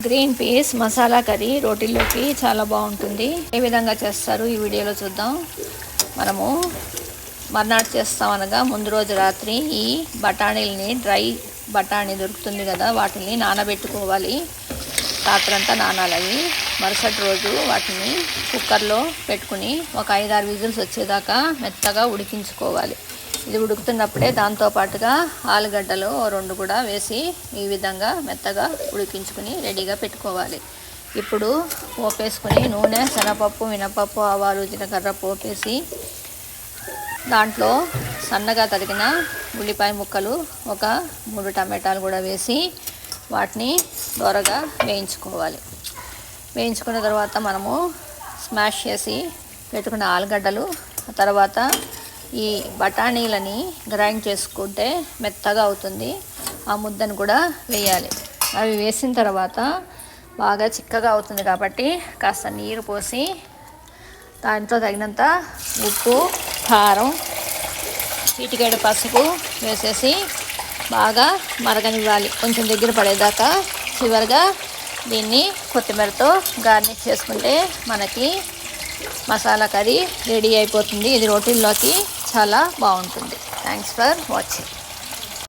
Green peas masala curry రోటీల్లోకి చాలా బాగుంటుంది. ఏ విధంగా చేస్తారు ఈ వీడియోలో చూద్దాం. మనము మర్నాడు చేస్తాం అనగా ముందు రోజు రాత్రి ఈ బఠానీలని డ్రై బఠానీ దొరుకుతుంది కదా, వాటిని నానబెట్టుకోవాలి. రాత్రంతా నానాలవి. మరుసటి రోజు వాటిని కుక్కర్లో పెట్టుకుని ఒక 5-6 విజిల్స్ వచ్చేదాకా మెత్తగా ఉడికించుకోవాలి. ఇది ఉడుకుతున్నప్పుడే దాంతోపాటుగా ఆలుగడ్డలు 2 కూడా వేసి ఈ విధంగా మెత్తగా ఉడికించుకుని రెడీగా పెట్టుకోవాలి. ఇప్పుడు పోపేసుకుని నూనె, శనగపప్పు, మినపప్పు, ఆవాలు, జీలకర్ర పోపేసి దాంట్లో సన్నగా తరిగిన ఉల్లిపాయ ముక్కలు, ఒక 3 టమాటాలు కూడా వేసి వాటిని దోరగా వేయించుకోవాలి. వేయించుకున్న తర్వాత మనము స్మాష్ చేసి పెట్టుకున్న ఆలుగడ్డలు, తర్వాత ఈ బఠానీలని గ్రైండ్ చేసుకుంటే మెత్తగా అవుతుంది. ఆ ముద్దను కూడా వేయాలి. అవి వేసిన తర్వాత బాగా చిక్కగా అవుతుంది కాబట్టి కాస్త నీరు పోసి దాంట్లో తగినంత ఉప్పు, కారం, చిటికెడు పసుపు వేసేసి బాగా మరగనివ్వాలి. కొంచెం దగ్గర పడేదాకా. చివరిగా దీన్ని కొత్తిమీరతో గార్నిష్ చేసుకుంటే మనకి మసాలా కర్రీ రెడీ అయిపోతుంది. ఇది రోటీల్లోకి చాలా బాగుంటుంది. Thanks for watching.